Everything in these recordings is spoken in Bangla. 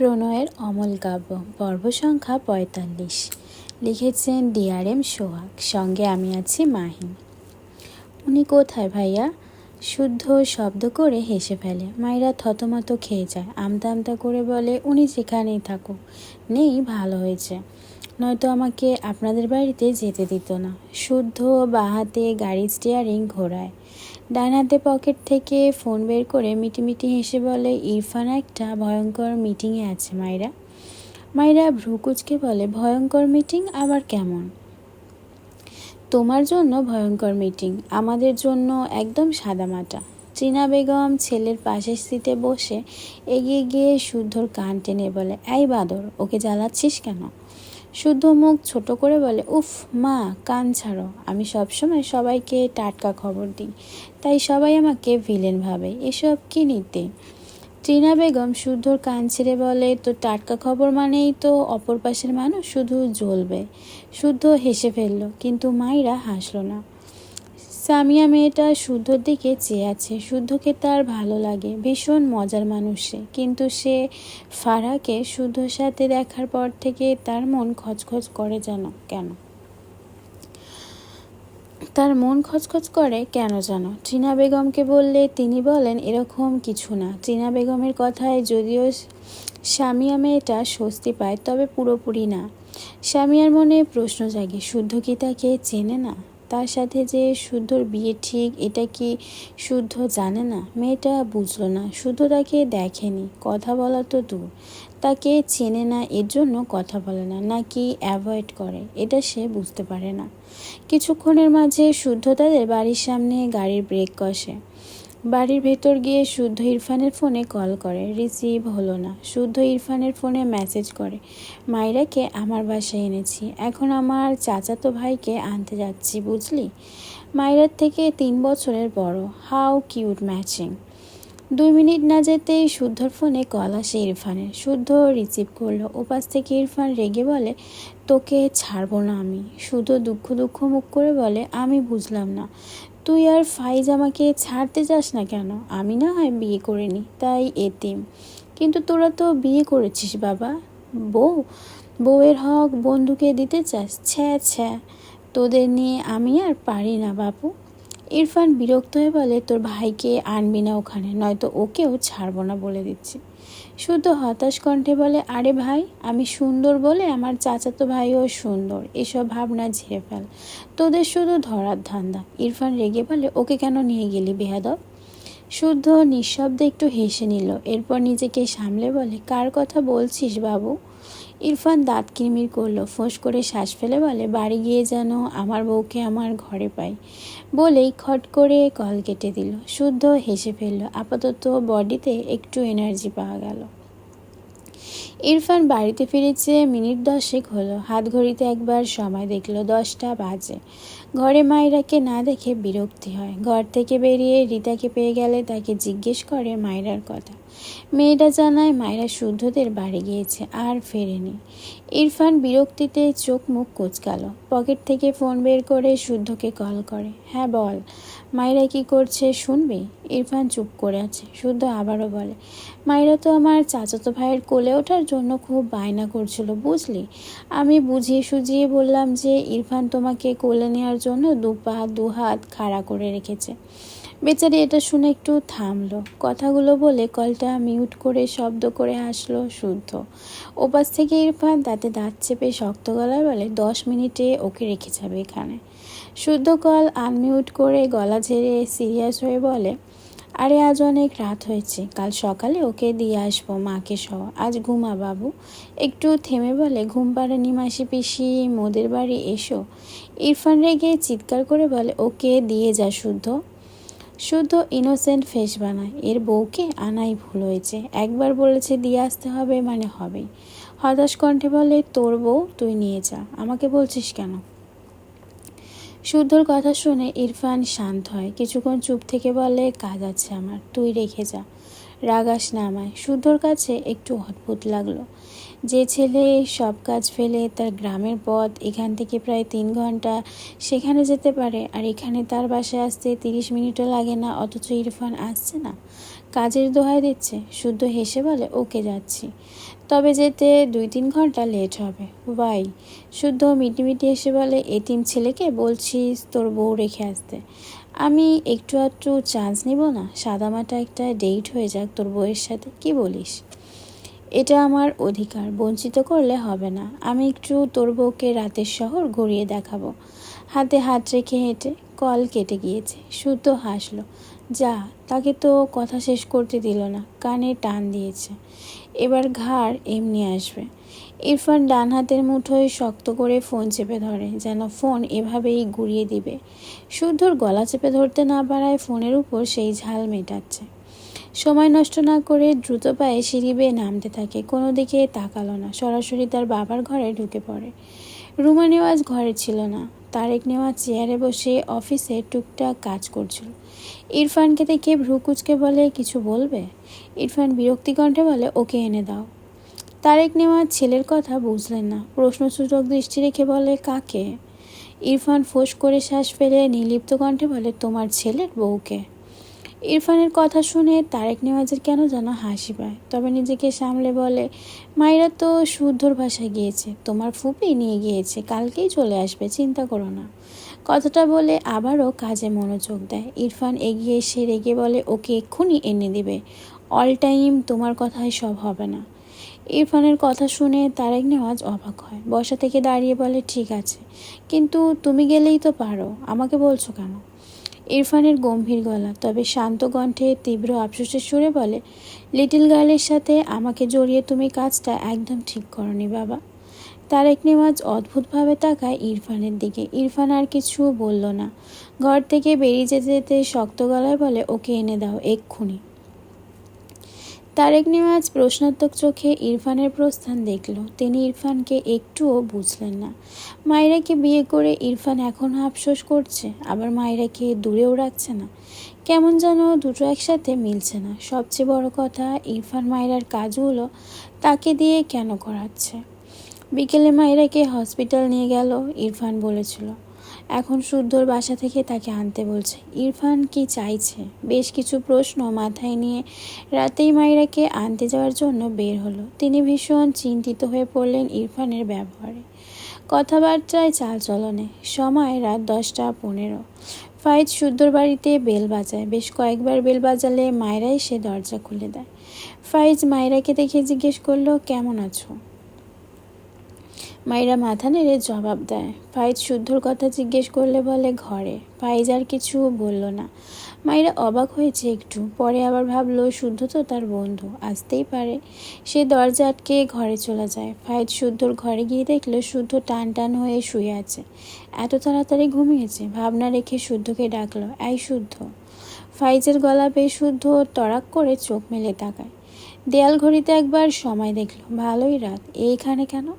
প্রণয়ের অমল কাব্য পর্ব সংখ্যা ৪৫। লিখেছেন DRM সোহাগ, সঙ্গে আমি আছি মাহিন। উনি কোথায় ভাইয়া? শুদ্ধ শব্দ করে হেসে ফেলে। মায়েরা থতমত খেয়ে যায়, আমতা আমতা করে বলে, উনি যেখানেই থাকুক, নেই ভালো হয়েছে, নয়তো আমাকে আপনাদের বাড়িতে যেতে দিত না। শুদ্ধ বাঁ হাতে গাড়ির স্টিয়ারিং ঘোরায়, ডান হাতে পকেট থেকে ফোন বের করে মিটিমিটি হেসে বলে, ইরফান একটা ভয়ঙ্কর মিটিংয়ে আছে মায়েরা। মায়েরা ভ্রুকুচকে বলে, ভয়ঙ্কর মিটিং আবার কেমন? তোমার জন্য ভয়ঙ্কর মিটিং, আমাদের জন্য একদম সাদামাটা। চীনা বেগম ছেলের পাশের সিটে বসে এগিয়ে গিয়ে শুদ্ধর কান টেনে বলে, এই বাদর, ওকে জ্বালাচ্ছিস কেন? শুদ্ধ মুখ ছোট করে বলে, উফ মা, কান ছাড়ো, আমি সবসময় সবাইকে টাটকা খবর দিই, তাই সবাই আমাকে ভিলেন ভাবে, এসব কি নিতে? চীনা বেগম শুদ্ধর কান ছেড়ে বলে, তো টাটকা খবর মানেই তো অপর পাশের মানুষ শুধু জ্বলবে। শুদ্ধ হেসে ফেলল, কিন্তু মাইরা হাসলো না। সামিয়া মেয়েটা শুদ্ধর দিকে চেয়ে আছে। শুদ্ধকে তার ভালো লাগে, ভীষণ মজার মানুষ সে, কিন্তু সে ফারাকে শুদ্ধর সাথে দেখার পর থেকে তার মন খচখচ করে কেন জানো। চীনা বেগমকে বললে তিনি বলেন, এরকম কিছু না। চীনা বেগমের কথায় যদিও সামিয়া মেয়েটা স্বস্তি পায়, তবে পুরোপুরি না। সামিয়ার মনে প্রশ্ন জাগে, শুদ্ধ কি তাকে চেনে না? তার সাথে যে শুদ্ধর বিয়ে ঠিক, এটা কি শুদ্ধ জানে না? মেয়েটা বুঝলো না। শুদ্ধ তাকে দেখেনি, কথা বলা তো দূর, তাকে চেনে না, এর জন্য কথা বলে না, নাকি অ্যাভয়েড করে, এটা সে বুঝতে পারে না। কিছুক্ষণের মাঝে শুদ্ধ তাদের বাড়ির সামনে গাড়ির ব্রেক কষে। বাড়ির ভেতর গিয়ে শুদ্ধ ইরফানের ফোনে কল করে, রিসিভ হলো না। শুদ্ধ ইরফানের ফোনে মেসেজ করে, মাইরাকে আমার বাসায় এনেছি, এখন আমার চাচাতো ভাইকে আনতে যাচ্ছি, বুঝলি? মাইরার থেকে 3 বছরের বড়। How cute matching. 2 মিনিট না যেতেই শুদ্ধর ফোনে কল আসে ইরফানের। শুদ্ধ রিসিভ করলো। ওপাশ থেকে ইরফান রেগে বলে, তোকে ছাড়বো না আমি। শুদ্ধ দুঃখ দুঃখ মুখ করে বলে, আমি বুঝলাম না, তুই আর ফাইজ আমাকে ছাড়তে চাস না কেন? আমি না হয় বিয়ে করিনি, তাই এতিম, কিন্তু তোরা তো বিয়ে করেছিস বাবা। বউয়ের হক বন্ধুকে দিতে চাস? ছ্যা, তোদের নিয়ে আমি আর পারি না বাপু। ইরফান বিরক্ত হয়ে বলে, তোর ভাইকে আনবি না ওখানে, নয়তো ওকেও ছাড়বো না বলে দিচ্ছি। শুদ্ধ হতাশ কণ্ঠে বলে, আরে ভাই, আমি সুন্দর বলে আমার চাচাতো ভাইও সুন্দর, এসব ভাবনা ঝেড়ে ফেল, তোদের শুধু ধরার ধান্দা। ইরফান রেগে বলে, ওকে কেন নিয়ে গেলি বেয়াদব? শুদ্ধ নিঃশব্দে একটু হেসে নিল, এরপর নিজেকে সামলে বলে, কার কথা বলছিস বাবু? ইরফান দাঁত কিরমির করলো, ফোঁস করে শ্বাস ফেলে বলে, বাড়ি গিয়ে যেন আমার বউকে আমার ঘরে পাই, বলেই খট করে কল কেটে দিল। শুদ্ধ হেসে ফেলল, আপাতত বডিতে একটু এনার্জি পাওয়া গেল। ইরফান বাড়িতে ফিরেছে মিনিট 10 হলো। হাত ঘড়িতে একবার সময় দেখলো, 10টা বাজে। ঘরে মাইরাকে না দেখে বিরক্তি হয়। ঘর থেকে বেরিয়ে রিতাকে পেয়ে গেলে তাকে জিজ্ঞেস করে মাইরার কথা। মেয়েটা জানায় মাইরা শুদ্ধদের বাড়ি গিয়েছে, আর ফেরেনি। ইরফান বিরক্তিতে চোখ মুখ কোঁচকালো। পকেট থেকে ফোন বের করে শুদ্ধকে কল করে, হ্যাঁ বল, মাইরা কি করছে শুনবি? ইরফান চুপ করে আছে। শুদ্ধ আবারও বলে, মাইরা তো আমার চাচাতো ভাইয়ের কোলে ওঠার জন্য খুব বায়না করছিল, বুঝলি? আমি বুঝিয়ে সুঝিয়ে বললাম যে ইরফান তোমাকে কোলে নেওয়ার জন্য দু হাত খাড়া করে রেখেছে। বেচারি এটা শুনে একটু থামলো। কথাগুলো বলে কলটা মিউট করে শব্দ করে হাসলো শুদ্ধ। ওপাশ থেকে ইরফান তাতে দাঁত চেপে শক্ত গলায় বলে, 10 মিনিটে ওকে রেখে যাবে এখানে। শুদ্ধ কল আনমিউট করে গলা ঝেড়ে সিরিয়াস হয়ে বলে, আরে আজ অনেক রাত হয়েছে, কাল সকালে ওকে দিয়ে আসবো মাকে সহ, আজ ঘুমা বাবু। একটু থেমে বলে, ঘুম পাড়ানি মাসি পিসি, মোদের বাড়ি এসো। ইরফান রেগে চিৎকার করে বলে, ওকে দিয়ে যা শুদ্ধ। শুদ্ধ ইনোসেন্ট ফেস বানায়, এর বউকে আনাই ভুল হয়েছে, একবার বলেছে দিয়ে আসতে হবে মানে হবেই। হতাশ কণ্ঠে বলে, তোর বউ, তুই নিয়ে যা, আমাকে বলছিস কেন? শুদ্ধর কথা শুনে ইরফান শান্ত হয়, কিছুক্ষণ চুপ থেকে বলে, কাজ আছে আমার, তুই রেখে যা, রাগাস না আমায়। শুদ্ধর কাছে একটু অদ্ভুত লাগলো, যে ছেলে সব কাজ ফেলে তার গ্রামের পথ এখান থেকে প্রায় 3 ঘন্টা সেখানে যেতে পারে, আর এখানে তার বাসায় আসতে 30 মিনিটও লাগে না, অথচ ইরফান আসছে না, কাজের দোহাই দিচ্ছে। শুদ্ধ হেসে বলে, ওকে যাচ্ছি, তবে যেতে 2-3 ঘন্টা লেট হবে। ওয়াই? শুদ্ধ মিটিমিটি এসে বলে, এতিম ছেলেকে বলছিস তোর বউ রেখে আসতে? আমি একটু আধটু চান্স নিব না? সাদামাটা একটা ডেট হয়ে যাক তোর বউয়ের সাথে, কি বলিস? এটা আমার অধিকার, বঞ্চিত করলে হবে না। আমি একটু তোর বউকে রাতের শহর ঘুরিয়ে দেখাবো। হাতে হাত রেখে হেঁটে কল কেটে গিয়েছে। শুদ্ধ হাসলো। যা, তাকে তো কথা শেষ করতে দিল না, কানে টান দিয়েছে। এবার ঘাড় এমনি আসবে। ইরফান ডান হাতের মুঠোয় শক্ত করে ফোন চেপে ধরে, যেন ফোন এভাবেই ঘুরিয়ে দিবে। শুদ্ধর গলা চেপে ধরতে না পারায় ফোনের উপর সেই ঝাল মেটাচ্ছে। সময় নষ্ট না করে দ্রুত পায়ে সিঁড়ি বেয়ে নামতে থাকে। কোনো দিকে তাকালো না, সরাসরি তার বাবার ঘরে ঢুকে পড়ে। রুমা নেওয়াজ ঘরে ছিল না। তারেক নেওয়াজ চেয়ারে বসে অফিসে টুকটাক কাজ করছিল। ইরফানকে দেখে ভ্রু কুচকে বলে, কিছু বলবে? ইরফান বিরক্তি কণ্ঠে বলে, ওকে এনে দাও। তারেক নেওয়াজ ছেলের কথা বুঝলেন না, প্রশ্নসূচক দৃষ্টি রেখে বলে, কাকে? ইরফান ফোঁস করে শ্বাস ফেলে নির্লিপ্ত কণ্ঠে বলে, তোমার ছেলের বউকে। ইরফানের কথা শুনে তারেক নেওয়াজের কেন যেন হাসি পায়, তবে নিজেকে সামলে বলে, মায়েরা তো শুদ্ধর ভাষায় গিয়েছে, তোমার ফুপি নিয়ে গিয়েছে, কালকেই চলে আসবে, চিন্তা করো না। কথাটা বলে আবারও কাজে মনোযোগ দেয়। ইরফান এগিয়ে এসে রেগে বলে, ওকে এক্ষুনি এনে দিবে। অল টাইম তোমার কথায় সব হবে না। ইরফানের কথা শুনে তারেক নেওয়াজ অবাক হয়, বসা থেকে দাঁড়িয়ে বলে, ঠিক আছে, কিন্তু তুমি গেলেই তো পারো, আমাকে বলছো কেন? ইরফানের গম্ভীর গলা, তবে শান্ত কণ্ঠে তীব্র আফসোসের সুরে বলে, লিটল গার্লের সাথে আমাকে জড়িয়ে তুমি কাজটা একদম ঠিক করনি বাবা। তারেক নেওয়াজ অদ্ভুতভাবে তাকায় ইরফানের দিকে। ইরফান আর কিছু বলল না। ঘর থেকে বেরিয়ে যেতে যেতে শক্ত গলায় বলে, ওকে এনে দাও এক্ষুনি। তারেক নেওয়াজ প্রশ্নাত্মক চোখে ইরফানের প্রস্থান দেখল। তিনি ইরফানকে একটুও বুঝলেন না। মায়েরাকে বিয়ে করে ইরফান এখনও আফসোস করছে, আবার মায়েরাকে দূরেও রাখছে না। কেমন যেন দুটো একসাথে মিলছে না। সবচেয়ে বড় কথা, ইরফান মায়েরার কাজগুলো তাকে দিয়ে কেন করাচ্ছে? বিকেলে মায়েরাকে হসপিটাল নিয়ে গেল। ইরফান বলেছিল, এখন শুদ্ধর বাসা থেকে তাকে আনতে বলছে। ইরফান কি চাইছে? বেশ কিছু প্রশ্ন মাথায় নিয়ে রাতেই মায়েরাকে আনতে যাওয়ার জন্য বের হলো। তিনি ভীষণ চিন্তিত হয়ে পড়লেন ইরফানের ব্যবহারে, কথাবার্তায়, চালচলনে। সময় রাত 10:15। ফাইজ শুদ্ধর বাড়িতে বেল বাজায়। বেশ কয়েকবার বেল বাজালে মায়েরা এসে দরজা খুলে দেয়। ফাইজ মায়েরাকে দেখে জিজ্ঞেস করলো, কেমন আছো? মায়েরা মাথা নেড়ে জবাব দেয়। ফাইজ শুদ্ধর কথা জিজ্ঞেস করলে বলে, ঘরে। ফাইজ আর কিছু বলল না। মায়েরা অবাক হয়েছে একটু, পরে আবার ভাবলো শুদ্ধ তো তার বন্ধু, আসতেই পারে। সে দরজা আটকে ঘরে চলে যায়। ফাইজ শুদ্ধর ঘরে গিয়ে দেখলো শুদ্ধ টান টান হয়ে শুয়ে আছে। এত তাড়াতাড়ি ঘুমিয়েছে? ভাবনা রেখে শুদ্ধকে ডাকলো, এই শুদ্ধ। ফাইজের গলা পেয়ে শুদ্ধ তড়াক করে চোখ মেলে তাকায়। দেয়াল ঘড়িতে একবার সময় দেখলো। ভালোই রাত, এইখানে কেন?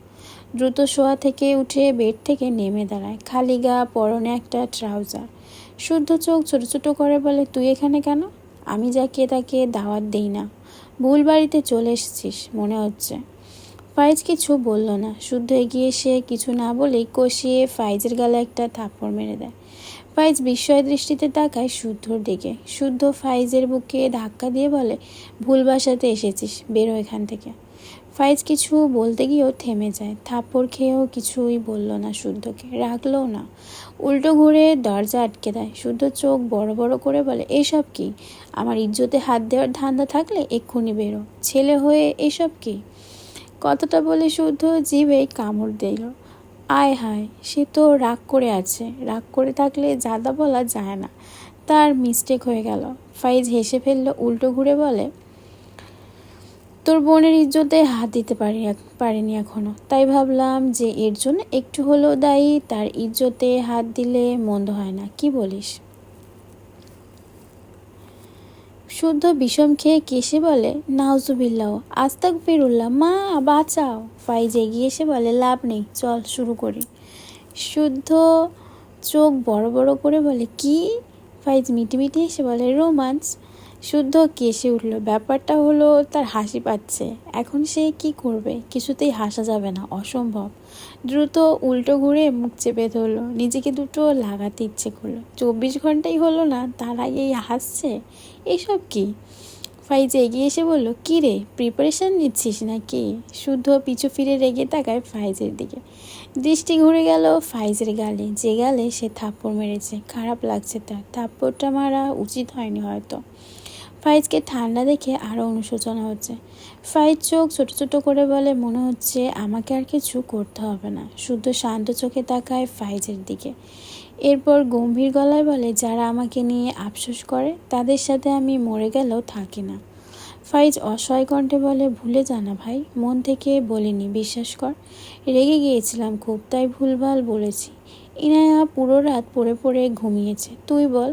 দ্রুত শোয়া থেকে উঠে বেড থেকে নেমে দাঁড়ায়। খালি গা, পরনে একটা ট্রাউজার। শুদ্ধ চোখ ছোট ছোট করে বলে, তুই এখানে কেন? আমি যাকে তাকে দাওয়াত দেই না। ভুল বাড়িতে চলে এসেছিস মনে হচ্ছে। ফাইজ কিছু বলল না। শুদ্ধ এগিয়ে এসে কিছু না বলেই কষিয়ে ফাইজের গালে একটা থাপ্পড় মেরে দেয়। ফাইজ বিস্ময় দৃষ্টিতে তাকায় শুদ্ধর দিকে। শুদ্ধ ফাইজের বুকে ধাক্কা দিয়ে বলে, ভুল বাসাতে এসেছিস, বেরো এখান থেকে। ফাইজ কিছু বলতে গিয়েও থেমে যায়। থাপ্পড় খেয়েও কিছুই বলল না শুদ্ধকে, রাখলও না। উল্টো ঘুরে দরজা আটকে দেয়। শুদ্ধ চোখ বড় বড় করে বলে, এসব কি? আমার ইজ্জতে হাত দেওয়ার ধান্দা থাকলে এক্ষুনি বেরো। ছেলে হয়ে এসব কি? কথাটা বলে শুদ্ধ জিভে কামড় দিল। আয় হায়, সে তো রাগ করে আছে। রাগ করে থাকলে জাদা বলা যায় না, তার মিস্টেক হয়ে গেল। ফাইজ হেসে ফেলল। উল্টো ঘুরে বলে, তোর বোনের ইজ্জতে হাত দিতে পারিনি এখনো, তাই ভাবলাম যে এর জন্য একটু হলেও দায়ী, তার ইজ্জতে হাত দিলে মন্দ হয় না, কি বলিস? শুদ্ধ বিষম খেয়ে কেসে বলে, নাউজুবিল্লাহ, আস্তাগফিরুল্লাহ, মা বাঁচাও। ফাইজ এগিয়ে এসে বলে, লাভ নেই, চল শুরু করি। শুদ্ধ চোখ বড় বড় করে বলে, কি? ফাইজ মিটিমিটি এসে বলে, রোমান্স। শুদ্ধ কেসে উঠল। ব্যাপারটা হলো তার হাসি পাচ্ছে। এখন সে কি করবে? কিছুতেই হাসা যাবে না, অসম্ভব। দ্রুত উল্টো ঘুরে মুখ চেপে ধরলো। নিজেকে দুটো লাগাতে ইচ্ছে করলো। 24 ঘন্টাই হলো না, তার আগেই হাসছে, এসব কি? ফাইজ এগিয়ে এসে বলল, কী রে, প্রিপারেশন নিচ্ছিস নাকি? শুদ্ধ পিছু ফিরে রেগে তাকায় ফাইজের দিকে। দৃষ্টি ঘুরে গেল ফাইজের গালে, যে গালে সে থাপ্পড় মেরেছে। খারাপ লাগছে তার, থাপ্পড়টা মারা উচিত হয়নি হয়তো। ফাইজকে ঠান্ডা দেখে আরও অনুশোচনা হচ্ছে। ফাইজ চোখ ছোট ছোট করে বলে, মনে হচ্ছে আমাকে আর কিছু করতে হবে না। শুদ্ধ শান্ত চোখে তাকায় ফাইজের দিকে, এরপর গম্ভীর গলায় বলে, যারা আমাকে নিয়ে আফসোস করে তাদের সাথে আমি মরে গেলেও থাকি না। ফাইজ অসহায় কণ্ঠে বলে, ভুলে জানা ভাই, মন থেকে বলিনি, বিশ্বাস কর। রেগে গিয়েছিলাম খুব, তাই ভুলভাল বলেছি। ইনায়া পুরো রাত পড়ে পড়ে ঘুমিয়েছে। তুই বল,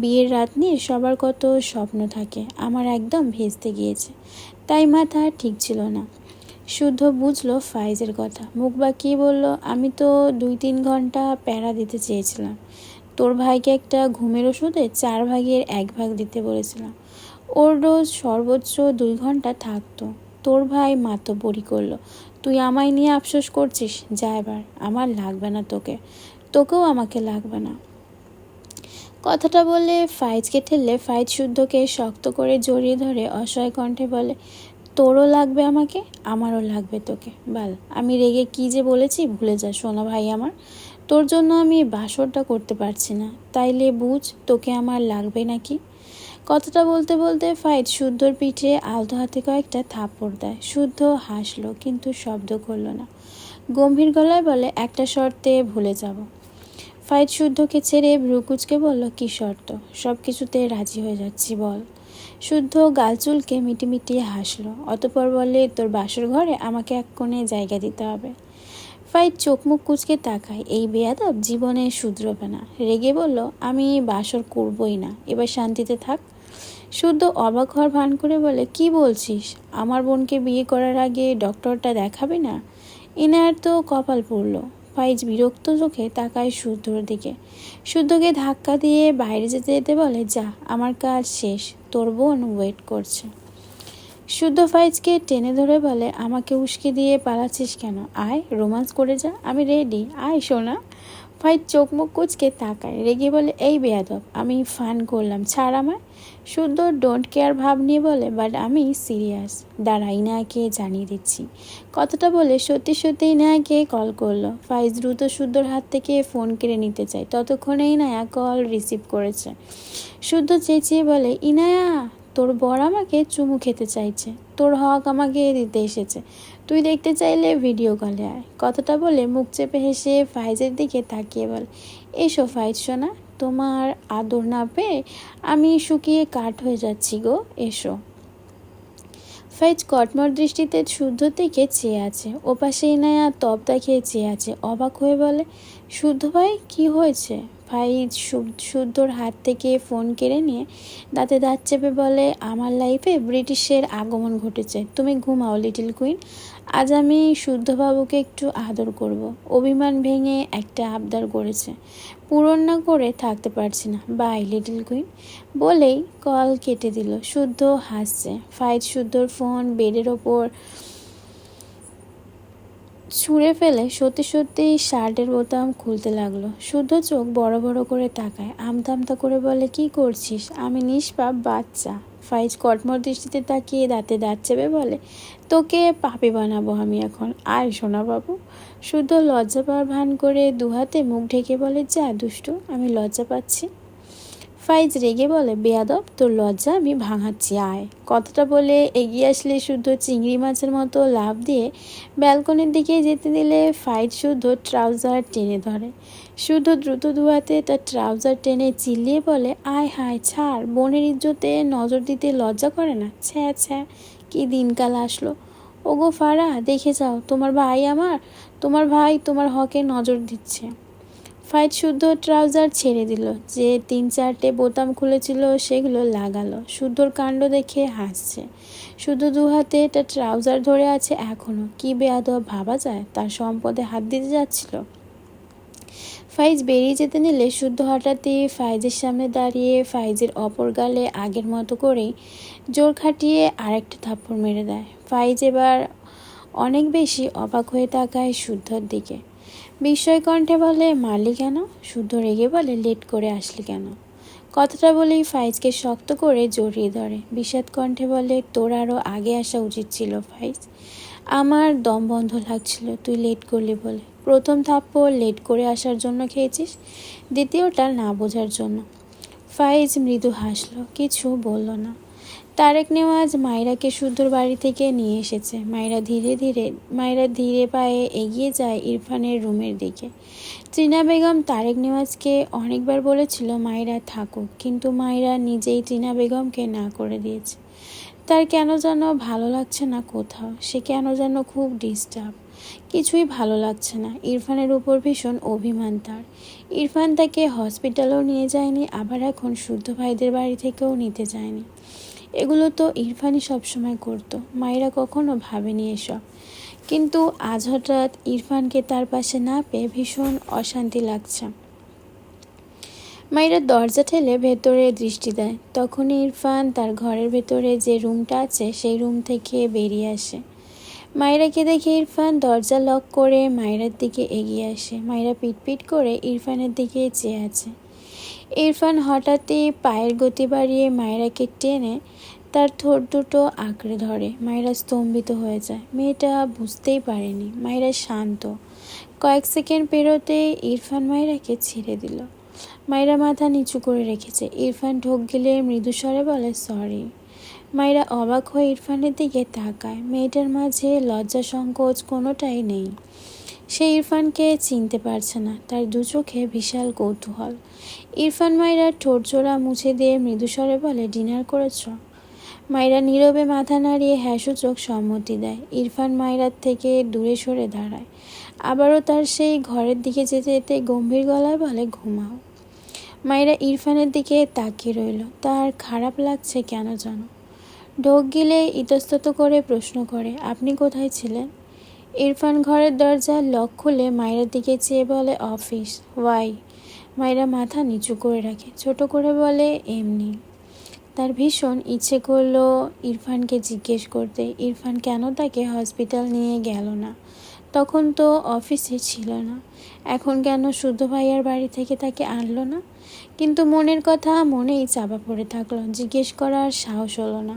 বিয়ের রাত নিয়ে সবার কত স্বপ্ন থাকে, আমার একদম ভেস্তে গিয়েছে, তাই মাথা ঠিক ছিল না। শুদ্ধ বুঝলো ফাইজের কথা, মুখ বাঁকিয়ে বলল, আমি তো 2-3 ঘন্টা প্যারা দিতে চেয়েছিলাম। তোর ভাইকে একটা ঘুমের ওষুধে 4/1 দিতে বলেছিলাম। ওর ডোজ সর্বোচ্চ 2 ঘন্টা থাকতো। তোর ভাই মাতব্বরি করলো। তুই আমায় নিয়ে আফসোস করছিস? যা এবার, আমার লাগবে না তোকে, তোকেও আমাকে লাগবে না। কথাটা বলে ফাইজকে ঠেললে ফাইজ শুদ্ধকে শক্ত করে জড়িয়ে ধরে অসহায় কণ্ঠে বলে, তোরও লাগবে আমাকে, আমারও লাগবে তোকে। বাল, আমি রেগে কি যে বলেছি ভুলে যা সোনা ভাই আমার। তোর জন্য আমি বাসরটা করতে পারছি না, তাইলে বুঝ তোকে আমার লাগবে নাকি। কথাটা বলতে বলতে ফাইজ শুদ্ধর পিঠে আলতো হাতে কয়েকটা থাপ্পড় দেয়। শুদ্ধ হাসলো কিন্তু শব্দ করলো না। গম্ভীর গলায় বলে, একটা শর্তে ভুলে যাব। ফাইজ শুদ্ধকে ছেড়ে ভ্রুকুচকে বলল, কী শর্ত? সব কিছুতে রাজি হয়ে যাচ্ছি, বল। শুদ্ধ গাল চুলকে মিটিমিটি হাসলো, অতঃপর বলে, তোর বাসর ঘরে আমাকে এক কোণে জায়গা দিতে হবে। ফাইজ চোখ মুখ কুচকে তাকায়, এই বেয়াদব জীবনে শুধরবে না। রেগে বলল, আমি বাসর করবই না, এবার শান্তিতে থাক। শুদ্ধ অবাক হওয়ার ভান করে বলে, কি বলছিস? আমার বোনকে বিয়ে করার আগে ডক্টরটা দেখাবি না? ইনার তো কপাল পড়ল। ফাইজ বিরক্ত চোখে তাকায় শুদ্ধর দিকে। শুদ্ধকে ধাক্কা দিয়ে বাইরে যেতে যেতে বলে, যা, আমার কাজ শেষ, তোর বোন ওয়েট করছে। শুদ্ধ ফাইজকে টেনে ধরে বলে, আমাকে উস্কে দিয়ে পালাচ্ছিস কেন? আয়, রোমান্স করে যা, আমি রেডি, আয় সোনা। ফাইজ চোখ মুখ কুচকে তাকায়, রেগে বলে, এই বেয়াদব, আমি ফান করলাম, ছাড় আমায়। শুদ্ধ ডোন্ট কেয়ার ভাব নিয়ে বলে, বাট আমি সিরিয়াস। দাঁড়া, ইনায়াকে জানিয়ে দিচ্ছি। কথাটা বলে সত্যি সত্যি ইনায়াকে কল করলো। ফাইজ দ্রুত শুদ্ধর হাত থেকে ফোন কেড়ে নিতে চায়, ততক্ষণে ইনায়া কল রিসিভ করেছে। শুদ্ধ চেঁচিয়ে বলে, ইনায়া, তোর বর আমাকে চুমু খেতে চাইছে, তোর হক আমাকে দিতে এসেছে, তুই দেখতে চাইলে ভিডিও কলে আয়। কথাটা বলে মুখ চেপে হেসে ফাইজের দিকে তাকিয়ে বল, এসো ফাইজ সোনা, তোমার আদর না পেয়ে আমি শুকিয়ে কাঠ হয়ে যাচ্ছি গো, এসো। ফাইজ কটমট দৃষ্টিতে শুদ্ধ থেকে চেয়ে আছে, ওপাশে ইনায়া তপ দেখিয়ে চেয়ে আছে। অবাক হয়ে বলে, শুদ্ধ ভাই, কি হয়েছে? ফাইজ শুদ্ধর হাত থেকে ফোন কেড়ে নিয়ে দাঁতে দাঁত চেপে বলে, আমার লাইফে ব্রিটিশের আগমন ঘটেছে, তুমি ঘুমাও লিটল কুইন। আজ আমি শুদ্ধবাবুকে একটু আদর করব। অভিমান ভেঙে একটা আবদার করেছে, পূরণ না করে থাকতে পারছি না, বাই লিটল কুইন। বলেই কল কেটে দিল। শুদ্ধ হাসছে। ফাইজ শুদ্ধর ফোন বেডের ওপর ছুঁড়ে ফেলে সত্যি সত্যি শার্টের বোতাম খুলতে লাগলো। শুদ্ধ চোখ বড় বড় করে তাকায়, আমতা আমতা করে বলে, কি করছিস? আমি নিষ্পাপ বাচ্চা। ফাইজ কটমট দৃষ্টিতে তাকিয়ে দাঁতে দাঁত চেপে বলে, তোকে পাপি বানাবো আমি এখন, আয় সোনা বাবু। শুদ্ধ লজ্জা পাওয়ার ভান করে দুহাতে মুখ ঢেকে বলে, যা দুষ্টু, আমি লজ্জা পাচ্ছি। ফাইজ রেগে বলে, বেয়াদব, তোর লজ্জা আমি ভাঙাচ্ছি, আয়। কথাটা বলে এগিয়ে আসলে শুদ্ধ চিংড়ি মাছের মতো লাফ দিয়ে ব্যালকনির দিকে যেতে দিলে ফাইজ শুদ্ধ ট্রাউজার টেনে ধরে। শুদ্ধ দ্রুত দুহাতে তার ট্রাউজার টেনে চিল্লিয়ে বলে, আয় হায়, ছাড়, বোনের ইজ্জতে নজর দিতে লজ্জা করে না? ছ্যা ছ্যা, কি দিনকাল আসলো। ওগো ফারা, দেখে যাও, তোমার ভাই তোমার হকে নজর দিচ্ছে। ফাইজ শুদ্ধ ট্রাউজার ছেড়ে দিল, যে 3-4টে বোতাম খুলেছিল সেগুলো লাগালো। শুদ্ধর কাণ্ড দেখে হাসছে। শুদ্ধ দুহাতে তার ট্রাউজার ধরে আছে এখনো। কি বেয়াদব ভাবা যায়, তার সম্পদে হাত দিতে যাচ্ছিল। ফাইজ বেরিয়ে যেতে নিলে শুদ্ধ হঠাৎই ফাইজের সামনে দাঁড়িয়ে ফাইজের অপর গালে আগের মতো করেই জোর খাটিয়ে আরেকটা থাপ্পড় মেরে দেয়। ফাইজ এবার অনেক বেশি অবাক হয়ে তাকায় শুদ্ধর দিকে। বিস্ময় কণ্ঠে বলে, মারলি কেন? শুদ্ধ রেগে বলে, লেট করে আসলি কেন? কথাটা বলেই ফাইজকে শক্ত করে জড়িয়ে ধরে। বিষাদ কণ্ঠে বলে, তোর আরও আগে আসা উচিত ছিল ফাইজ। আমার দম বন্ধ লাগছিল তুই লেট করলি বলে। প্রথম থাপ্পড় লেট করে আসার জন্য খেয়েছিস, দ্বিতীয়টা না বোঝার জন্য। ফাইজ মৃদু হাসলো, কিছু বলল না। তারেক নেওয়াজ মায়রাকে শুদ্ধর বাড়ি থেকে নিয়ে এসেছে। মায়রা ধীরে পায়ে এগিয়ে যায় ইরফানের রুমের দিকে। টিনা বেগম তারেক নেওয়াজকে অনেকবার বলেছিল মায়রা থাকুক, কিন্তু মায়রা নিজেই টিনা বেগমকে না করে দিয়েছে। তার কেন যেন ভালো লাগছে না কোথাও, সে কেন যেন খুব ডিস্টার্ব, কিছুই ভালো লাগছে না। ইরফানের উপর ভীষণ অভিমান তার। ইরফান তাকে হসপিটালেও নিয়ে যায়নি, আবার এখন শুদ্ধ ভাইদের বাড়ি থেকেও নিতে যায়নি। এগুলো তো ইরফানই সবসময় করতো, মায়েরা কখনো ভাবেনি এসব। কিন্তু আজ হঠাৎ ইরফানকে তার পাশে না পেয়ে ভীষণ অশান্তি লাগছে। মায়েরা দরজা ঠেলে ভেতরে দৃষ্টি দেয়। তখনই ইরফান তার ঘরের ভেতরে যে রুমটা আছে সেই রুম থেকে বেরিয়ে আসে। মায়েরাকে দেখে ইরফান দরজা লক করে মায়েরার দিকে এগিয়ে আসে। মায়েরা পিটপিট করে ইরফানের দিকে চেয়ে আছে। ইরফান হঠাৎই পায়ের গতি বাড়িয়ে মায়েরাকে টেনে তার ঠোঁট দুটো আঁকড়ে ধরে। মায়েরা স্তম্ভিত হয়ে যায়। মেয়েটা বুঝতেই পারেনি মায়েরা শান্ত। কয়েক সেকেন্ড পেরোতেই ইরফান মায়েরাকে ছেড়ে দিল। মায়েরা মাথা নিচু করে রেখেছে। ইরফান ঢোক গিলে মৃদু স্বরে বলে, সরি। মায়েরা অবাক হয়ে ইরফানের দিকে তাকায়। মেয়েটার মাঝে লজ্জা সংকোচ কোনোটাই নেই। সে ইরফানকে চিনতে পারছে না। তার দু চোখে বিশাল কৌতূহল। ইরফান মায়েরার ঠোঁট জোড়া মুছে দিয়ে মৃদু স্বরে বলে, ডিনার করেছ? মায়েরা নীরবে মাথা নাড়িয়ে হ্যাঁসূচক সম্মতি দেয়। ইরফান মায়েরার থেকে দূরে সরে দাঁড়ায়। আবারও তার সেই ঘরের দিকে যেতে যেতে গম্ভীর গলায় বলে, ঘুমাও। মায়েরা ইরফানের দিকে তাকিয়ে রইল। তার খারাপ লাগছে কেন যেন। ঢোক গিলে ইতস্তত করে প্রশ্ন করে, আপনি কোথায় ছিলেন? ইরফান ঘরের দরজা লক খুলে মায়েরার দিকে চেয়ে বলে, অফিস। ওয়াই? মায়েরা মাথা নিচু করে রাখে, ছোট করে বলে, এমনি। তার ভীষণ ইচ্ছে করলো ইরফানকে জিজ্ঞেস করতে, ইরফান কেন তাকে হসপিটাল নিয়ে গেল না। তখন তো অফিসে ছিল না। এখন কেন শুদ্ধ ভাইয়ার বাড়ি থেকে তাকে আনলো না। কিন্তু মনের কথা মনেই চাপা পড়ে থাকলো, জিজ্ঞেস করার সাহস হলো না।